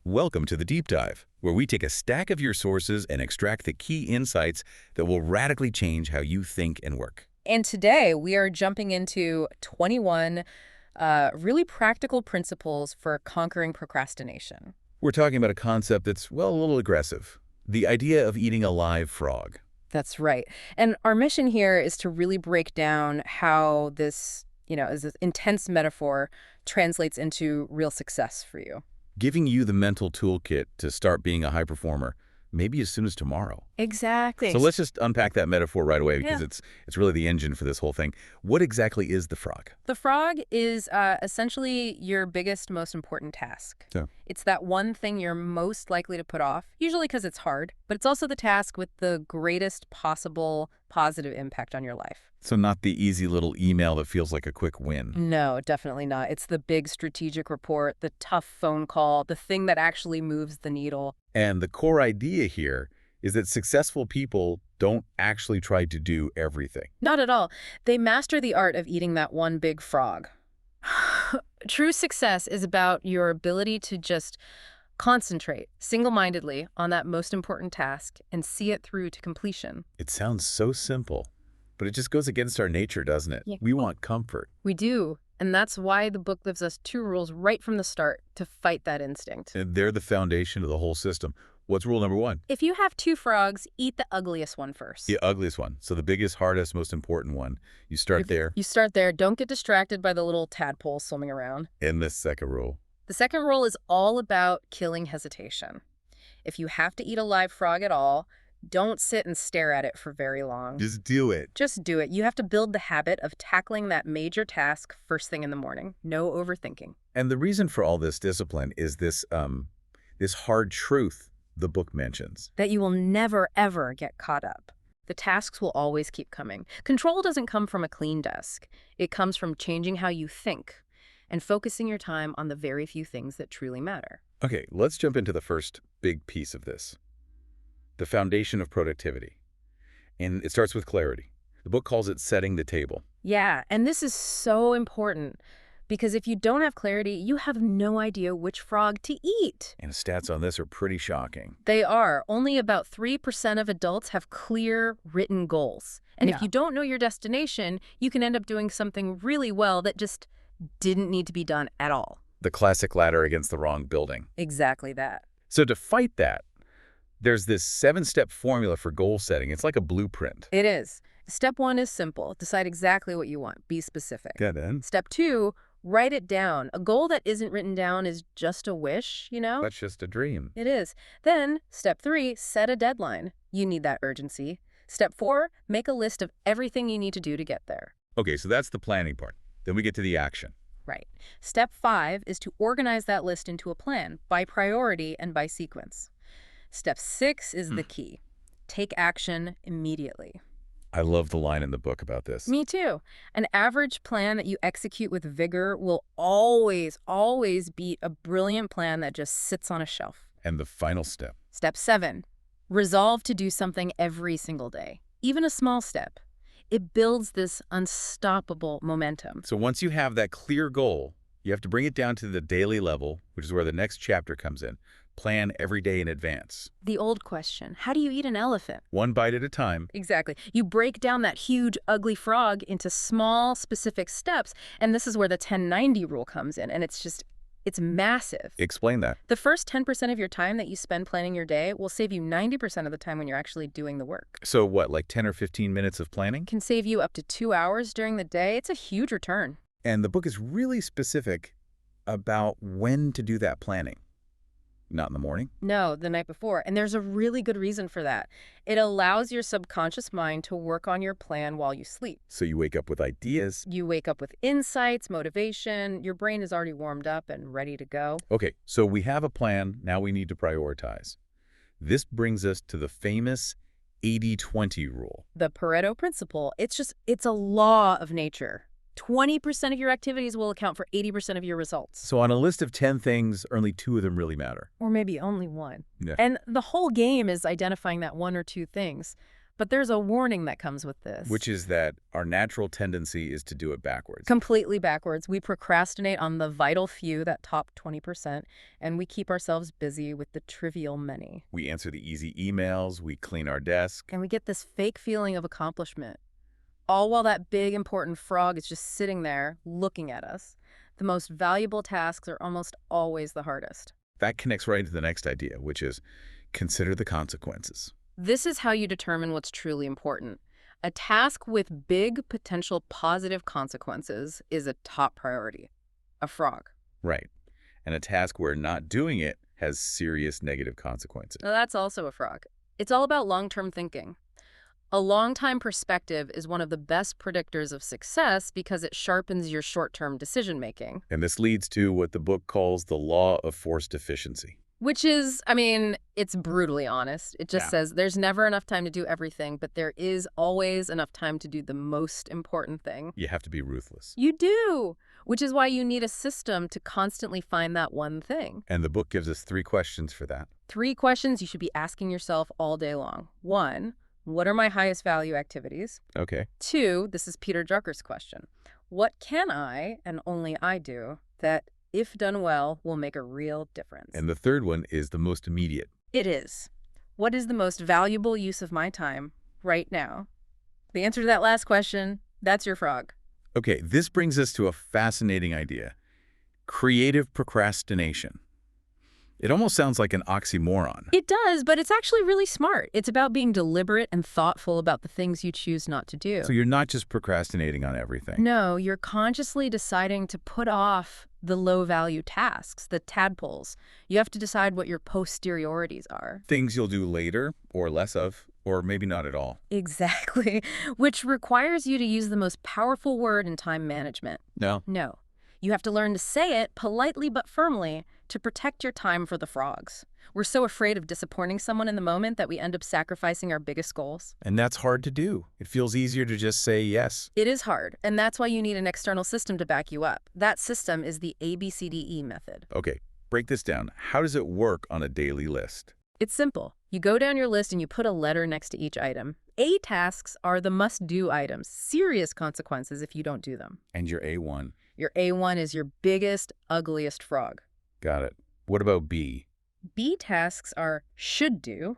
Welcome to the Deep Dive, where we take a stack of your sources and extract the key insights that will radically change how you think and work. And today we are jumping into 21 really practical principles for conquering procrastination. We're talking about a concept that's, well, a little aggressive. The idea of eating a live frog. That's right. And our mission here is to really break down how this, is this intense metaphor translates into real success for you. Giving you the mental toolkit to start being a high performer, maybe as soon as tomorrow. Exactly. So let's just unpack that metaphor right away because it's really the engine for this whole thing. What exactly is the frog? The frog is essentially your biggest, most important task. So. It's that one thing you're most likely to put off, usually because it's hard, but it's also the task with the greatest possible positive impact on your life. So not the easy little email that feels like a quick win. No, definitely not. It's the big strategic report, the tough phone call, the thing that actually moves the needle. And the core idea here is that successful people don't actually try to do everything. Not at all. They master the art of eating that one big frog. True success is about your ability to just concentrate single-mindedly on that most important task and see it through to completion. It sounds so simple, but it just goes against our nature, doesn't it? Yeah. We want comfort. We do. And that's why the book gives us 2 rules right from the start to fight that instinct. And they're the foundation of the whole system. What's rule number 1? If you have 2 frogs, eat the ugliest one first. The ugliest one. So the biggest, hardest, most important one. You start there. You start there. Don't get distracted by the little tadpoles swimming around. And the second rule. The second rule is all about killing hesitation. If you have to eat a live frog at all, don't sit and stare at it for very long. Just do it. Just do it. You have to build the habit of tackling that major task first thing in the morning. No overthinking. And the reason for all this discipline is this hard truth the book mentions. That you will never, ever get caught up. The tasks will always keep coming. Control doesn't come from a clean desk. It comes from changing how you think and focusing your time on the very few things that truly matter. Okay, let's jump into the first big piece of this. The foundation of productivity. And it starts with clarity. The book calls it setting the table. Yeah, and this is so important because if you don't have clarity, you have no idea which frog to eat. And stats on this are pretty shocking. They are. Only about 3% of adults have clear, written goals. And if you don't know your destination, you can end up doing something really well that just didn't need to be done at all. The classic ladder against the wrong building. Exactly that. So to fight that, there's this 7-step formula for goal setting. It's like a blueprint. It is. Step 1 is simple. Decide exactly what you want. Be specific. Good, then. Step 2, write it down. A goal that isn't written down is just a wish, That's just a dream. It is. Then, step 3, set a deadline. You need that urgency. Step 4, make a list of everything you need to do to get there. Okay, so that's the planning part. Then we get to the action. Right. Step 5 is to organize that list into a plan by priority and by sequence. Step 6 is the key. Take action immediately. I love the line in the book about this. Me too. An average plan that you execute with vigor will always, always beat a brilliant plan that just sits on a shelf. And the final step. Step 7, resolve to do something every single day, even a small step. It builds this unstoppable momentum. So once you have that clear goal, you have to bring it down to the daily level, which is where the next chapter comes in. Plan every day in advance. The old question, how do you eat an elephant? One bite at a time. Exactly. You break down that huge, ugly frog into small, specific steps, and this is where the 10-90 rule comes in, and it's massive. Explain that. The first 10% of your time that you spend planning your day will save you 90% of the time when you're actually doing the work. So what, like 10 or 15 minutes of planning? Can save you up to 2 hours during the day. It's a huge return. And the book is really specific about when to do that planning. Not in the morning? No, the night before. And there's a really good reason for that. It allows your subconscious mind to work on your plan while you sleep. So you wake up with ideas. You wake up with insights, motivation. Your brain is already warmed up and ready to go. Okay, so we have a plan. Now we need to prioritize. This brings us to the famous 80-20 rule. The Pareto principle. It's a law of nature. 20% of your activities will account for 80% of your results. So on a list of 10 things, only 2 of them really matter. Or maybe only 1. Yeah. And the whole game is identifying that 1 or 2 things. But there's a warning that comes with this. Which is that our natural tendency is to do it backwards. Completely backwards. We procrastinate on the vital few, that top 20%, and we keep ourselves busy with the trivial many. We answer the easy emails, we clean our desk. And we get this fake feeling of accomplishment. All while that big, important frog is just sitting there looking at us. The most valuable tasks are almost always the hardest. That connects right into the next idea, which is consider the consequences. This is how you determine what's truly important. A task with big potential positive consequences is a top priority. A frog. Right. And a task where not doing it has serious negative consequences. Now, that's also a frog. It's all about long-term thinking. A long-time perspective is one of the best predictors of success because it sharpens your short-term decision-making. And this leads to what the book calls the law of forced efficiency. Which is, it's brutally honest. It just says there's never enough time to do everything, but there is always enough time to do the most important thing. You have to be ruthless. You do, which is why you need a system to constantly find that one thing. And the book gives us 3 questions for that. 3 questions you should be asking yourself all day long. 1, what are my highest value activities? Okay. 2, this is Peter Drucker's question. What can I, and only I do, that if done well, will make a real difference? And the third one is the most immediate. It is. What is the most valuable use of my time right now? The answer to that last question, that's your frog. Okay, this brings us to a fascinating idea. Creative procrastination. It almost sounds like an oxymoron. It does, but it's actually really smart. It's about being deliberate and thoughtful about the things you choose not to do. So you're not just procrastinating on everything. No, you're consciously deciding to put off the low-value tasks, the tadpoles. You have to decide what your posteriorities are. Things you'll do later, or less of, or maybe not at all. Exactly, which requires you to use the most powerful word in time management. No. No. You have to learn to say it politely but firmly to protect your time for the frogs. We're so afraid of disappointing someone in the moment that we end up sacrificing our biggest goals. And that's hard to do. It feels easier to just say yes. It is hard, and that's why you need an external system to back you up. That system is the ABCDE method. Okay, break this down. How does it work on a daily list? It's simple. You go down your list and you put a letter next to each item. A tasks are the must-do items, serious consequences if you don't do them. And your A1? Your A1 is your biggest, ugliest frog. Got it. What about B? B tasks are should do,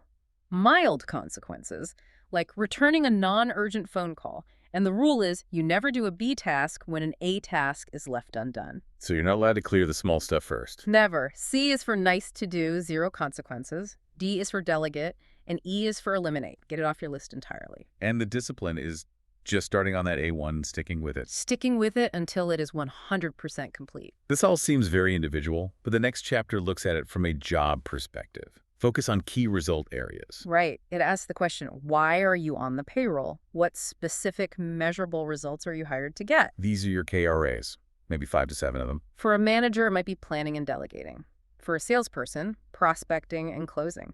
mild consequences, like returning a non-urgent phone call. And the rule is you never do a B task when an A task is left undone. So you're not allowed to clear the small stuff first. Never. C is for nice to do, 0 consequences. D is for delegate, and E is for eliminate. Get it off your list entirely. And the discipline is just starting on that A1 and sticking with it. Sticking with it until it is 100% complete. This all seems very individual, but the next chapter looks at it from a job perspective. Focus on key result areas. Right. It asks the question, why are you on the payroll? What specific measurable results are you hired to get? These are your KRAs, maybe 5 to 7 of them. For a manager, it might be planning and delegating. For a salesperson, prospecting and closing.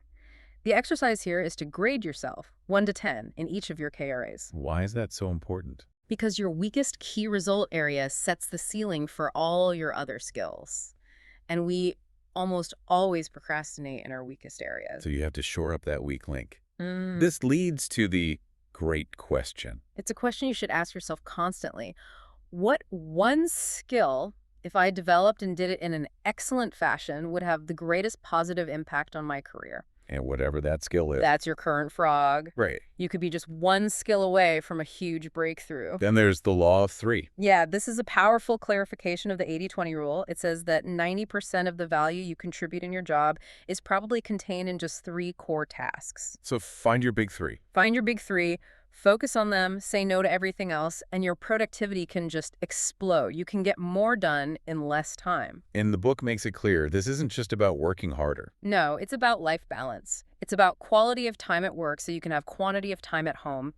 The exercise here is to grade yourself 1 to 10 in each of your KRAs. Why is that so important? Because your weakest key result area sets the ceiling for all your other skills. And we almost always procrastinate in our weakest areas. So you have to shore up that weak link. This leads to the great question. It's a question you should ask yourself constantly. What one skill, if I developed and did it in an excellent fashion, would have the greatest positive impact on my career? And whatever that skill is. That's your current frog. Right. You could be just one skill away from a huge breakthrough. Then there's the law of 3. Yeah, this is a powerful clarification of the 80-20 rule. It says that 90% of the value you contribute in your job is probably contained in just 3 core tasks. So find your big 3. Find your big 3, focus on them, say no to everything else, and your productivity can just explode. You can get more done in less time. And the book makes it clear this isn't just about working harder. No, it's about life balance. It's about quality of time at work so you can have quantity of time at home.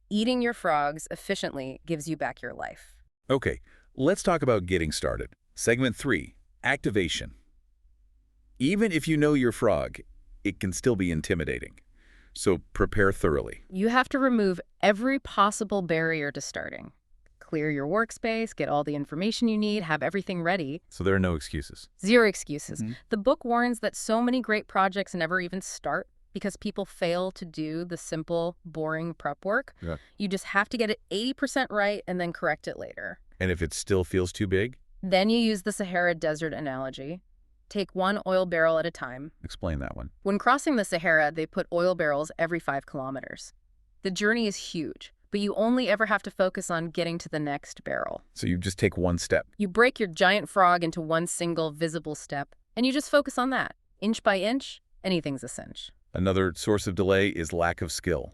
Eating your frogs efficiently gives you back your life. Okay, let's talk about getting started. Segment 3, activation. Even if you know your frog, it can still be intimidating. So prepare thoroughly. You have to remove every possible barrier to starting. Clear your workspace, get all the information you need, have everything ready. So there are no excuses. 0 excuses. The book warns that so many great projects never even start. because people fail to do the simple, boring prep work. Yeah. You just have to get it 80% right and then correct it later. And if it still feels too big? Then you use the Sahara Desert analogy. Take one oil barrel at a time. Explain that one. When crossing the Sahara, they put oil barrels every 5 kilometers. The journey is huge, but you only ever have to focus on getting to the next barrel. So you just take one step. You break your giant frog into one single visible step, and you just focus on that. Inch by inch, anything's a cinch. Another source of delay is lack of skill.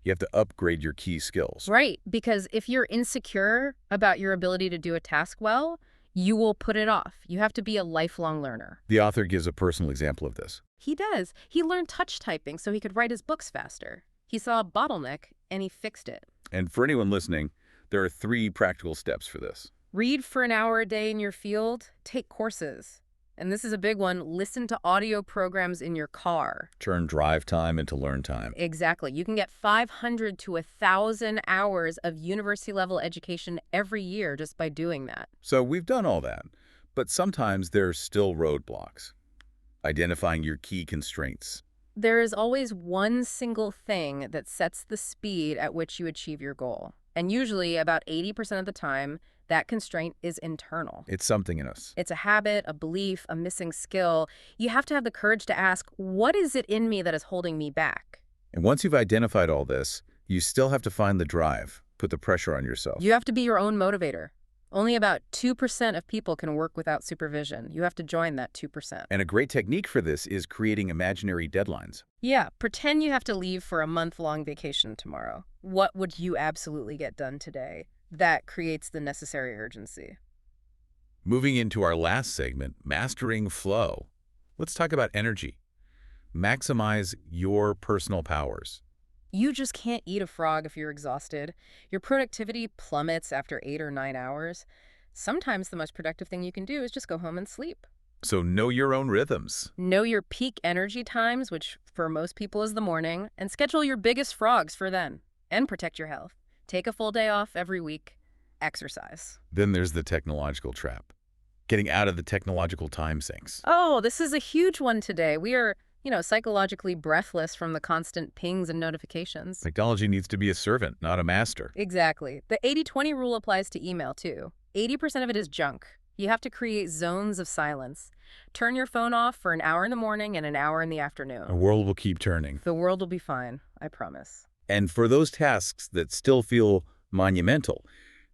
You have to upgrade your key skills. Right, because if you're insecure about your ability to do a task well, you will put it off. You have to be a lifelong learner. The author gives a personal example of this. He does. He learned touch typing so he could write his books faster. He saw a bottleneck, and he fixed it. And for anyone listening, there are 3 practical steps for this. Read for an hour a day in your field. Take courses. And this is a big one. Listen to audio programs in your car. Turn drive time into learn time. Exactly. You can get 500 to 1,000 hours of university-level education every year just by doing that. So we've done all that, but sometimes there's still roadblocks. Identifying your key constraints. There is always one single thing that sets the speed at which you achieve your goal. And usually, about 80% of the time, that constraint is internal. It's something in us. It's a habit, a belief, a missing skill. You have to have the courage to ask, what is it in me that is holding me back? And once you've identified all this, you still have to find the drive, put the pressure on yourself. You have to be your own motivator. Only about 2% of people can work without supervision. You have to join that 2%. And a great technique for this is creating imaginary deadlines. Yeah, pretend you have to leave for a month-long vacation tomorrow. What would you absolutely get done today? That creates the necessary urgency. Moving into our last segment, mastering flow. Let's talk about energy. Maximize your personal powers. You just can't eat a frog if you're exhausted. Your productivity plummets after 8 or 9 hours. Sometimes the most productive thing you can do is just go home and sleep. So know your own rhythms. Know your peak energy times, which for most people is the morning, and schedule your biggest frogs for then. And protect your health. Take a full day off every week. Exercise. Then there's the technological trap. Getting out of the technological time sinks. Oh, this is a huge one today. We are, psychologically breathless from the constant pings and notifications. Technology needs to be a servant, not a master. Exactly. The 80-20 rule applies to email, too. 80% of it is junk. You have to create zones of silence. Turn your phone off for an hour in the morning and an hour in the afternoon. The world will keep turning. The world will be fine, I promise. And for those tasks that still feel monumental,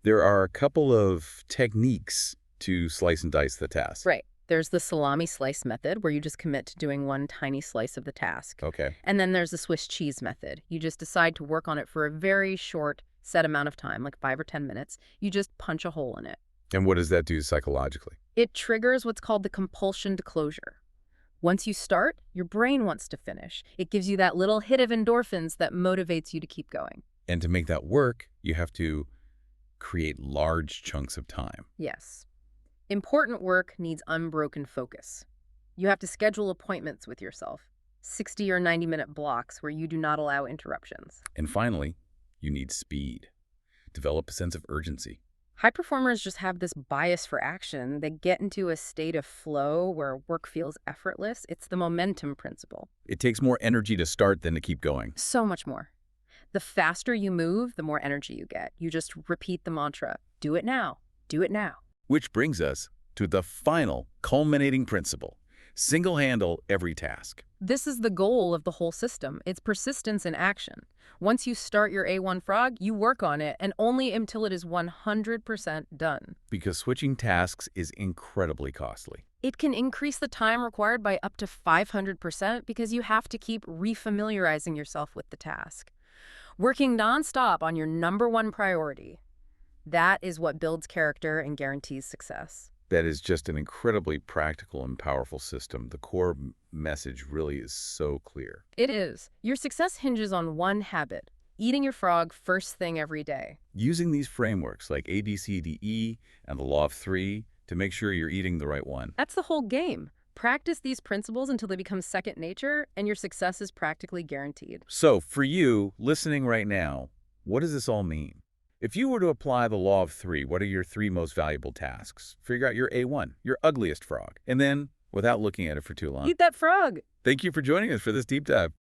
there are a couple of techniques to slice and dice the task. Right. There's the salami slice method, where you just commit to doing one tiny slice of the task. Okay. And then there's the Swiss cheese method. You just decide to work on it for a very short set amount of time, like 5 or 10 minutes. You just punch a hole in it. And what does that do psychologically? It triggers what's called the compulsion to closure. Once you start, your brain wants to finish. It gives you that little hit of endorphins that motivates you to keep going. And to make that work, you have to create large chunks of time. Yes. Important work needs unbroken focus. You have to schedule appointments with yourself, 60 or 90-minute blocks where you do not allow interruptions. And finally, you need speed. Develop a sense of urgency. High performers just have this bias for action. They get into a state of flow where work feels effortless. It's the momentum principle. It takes more energy to start than to keep going. So much more. The faster you move, the more energy you get. You just repeat the mantra, do it now, do it now. Which brings us to the final culminating principle. Single-handle every task. This is the goal of the whole system. It's persistence in action. Once you start your A1 frog, you work on it, and only until it is 100% done. Because switching tasks is incredibly costly. It can increase the time required by up to 500% because you have to keep refamiliarizing yourself with the task. Working nonstop on your #1 priority. That is what builds character and guarantees success. That is just an incredibly practical and powerful system. The core message really is so clear. It is. Your success hinges on one habit, eating your frog first thing every day. Using these frameworks like ABCDE and the Law of 3 to make sure you're eating the right one. That's the whole game. Practice these principles until they become second nature, and your success is practically guaranteed. So for you, listening right now, what does this all mean? If you were to apply the Law of 3, what are your 3 most valuable tasks? Figure out your A1, your ugliest frog, and then, without looking at it for too long, Eat that frog! thank you for joining us for this deep dive.